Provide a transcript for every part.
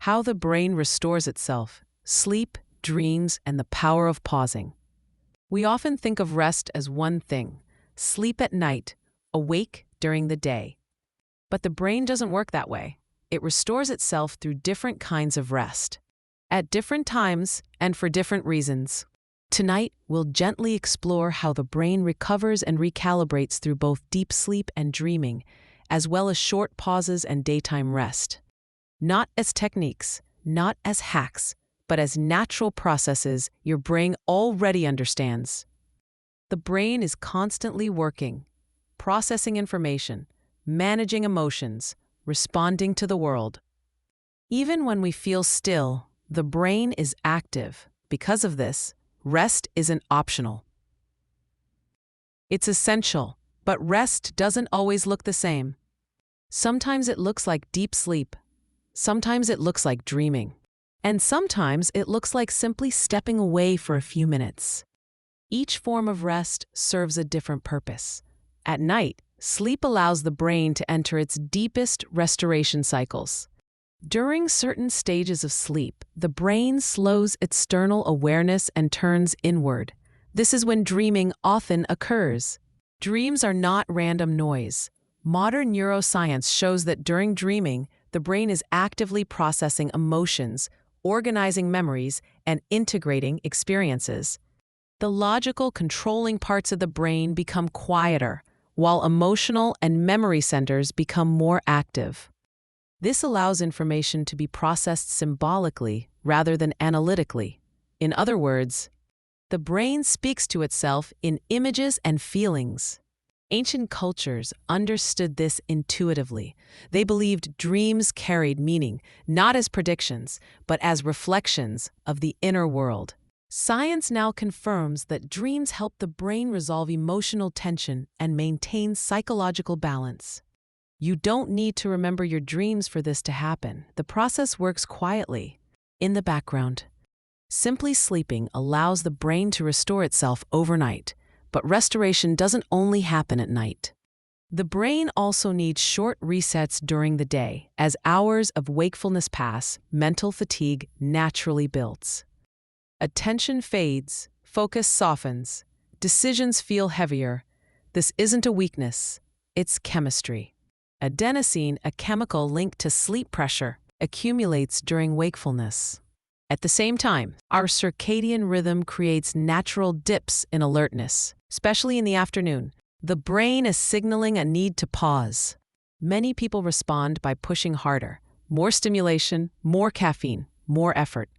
How the brain restores itself, sleep, dreams, and the power of pausing. We often think of rest as one thing: sleep at night, awake during the day. But the brain doesn't work that way. It restores itself through different kinds of rest, at different times and for different reasons. Tonight, we'll gently explore how the brain recovers and recalibrates through both deep sleep and dreaming, as well as short pauses and daytime rest. Not as techniques, not as hacks, but as natural processes your brain already understands. The brain is constantly working, processing information, managing emotions, responding to the world. Even when we feel still, the brain is active. Because of this, rest isn't optional. It's essential, but rest doesn't always look the same. Sometimes it looks like deep sleep. Sometimes it looks like dreaming. And sometimes it looks like simply stepping away for a few minutes. Each form of rest serves a different purpose. At night, sleep allows the brain to enter its deepest restoration cycles. During certain stages of sleep, the brain slows external awareness and turns inward. This is when dreaming often occurs. Dreams are not random noise. Modern neuroscience shows that during dreaming, the brain is actively processing emotions, organizing memories, and integrating experiences. The logical, controlling parts of the brain become quieter, while emotional and memory centers become more active. This allows information to be processed symbolically rather than analytically. In other words, the brain speaks to itself in images and feelings. Ancient cultures understood this intuitively. They believed dreams carried meaning, not as predictions, but as reflections of the inner world. Science now confirms that dreams help the brain resolve emotional tension and maintain psychological balance. You don't need to remember your dreams for this to happen. The process works quietly, in the background. Simply sleeping allows the brain to restore itself overnight, but restoration doesn't only happen at night. The brain also needs short resets during the day. As hours of wakefulness pass, mental fatigue naturally builds. Attention fades, focus softens, decisions feel heavier. This isn't a weakness, it's chemistry. Adenosine, a chemical linked to sleep pressure, accumulates during wakefulness. At the same time, our circadian rhythm creates natural dips in alertness, especially in the afternoon. The brain is signaling a need to pause. Many people respond by pushing harder. More stimulation, more caffeine, more effort.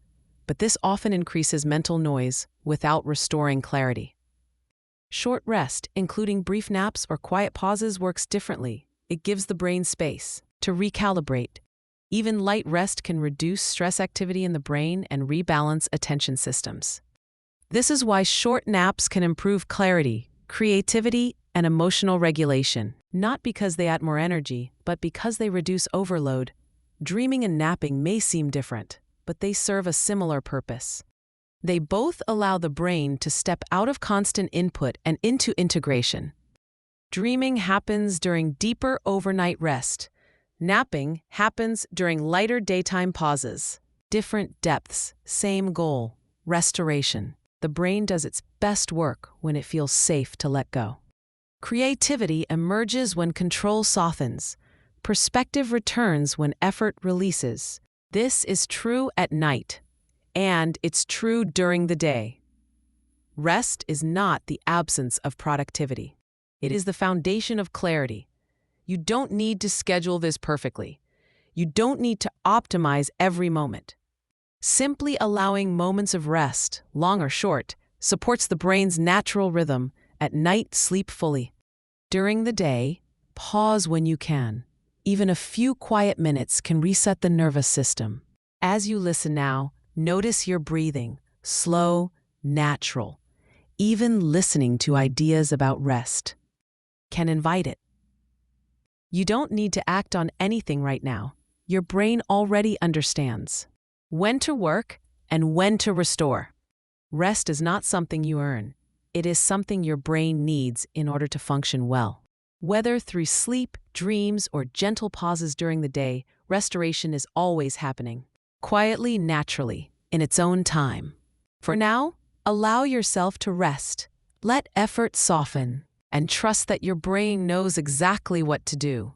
But this often increases mental noise without restoring clarity. Short rest, including brief naps or quiet pauses, works differently. It gives the brain space to recalibrate. Even light rest can reduce stress activity in the brain and rebalance attention systems. This is why short naps can improve clarity, creativity, and emotional regulation, not because they add more energy, but because they reduce overload. Dreaming and napping may seem different, but they serve a similar purpose. They both allow the brain to step out of constant input and into integration. Dreaming happens during deeper overnight rest. Napping happens during lighter daytime pauses. Different depths, same goal: restoration. The brain does its best work when it feels safe to let go. Creativity emerges when control softens. Perspective returns when effort releases. This is true at night, and it's true during the day. Rest is not the absence of productivity. It is the foundation of clarity. You don't need to schedule this perfectly. You don't need to optimize every moment. Simply allowing moments of rest, long or short, supports the brain's natural rhythm. At night, sleep fully. During the day, pause when you can. Even a few quiet minutes can reset the nervous system. As you listen now, notice your breathing, slow, natural. Even listening to ideas about rest can invite it. You don't need to act on anything right now. Your brain already understands when to work and when to restore. Rest is not something you earn. It is something your brain needs in order to function well. Whether through sleep, dreams, or gentle pauses during the day, restoration is always happening. quietly, naturally, in its own time. For now, allow yourself to rest. Let effort soften, and trust that your brain knows exactly what to do.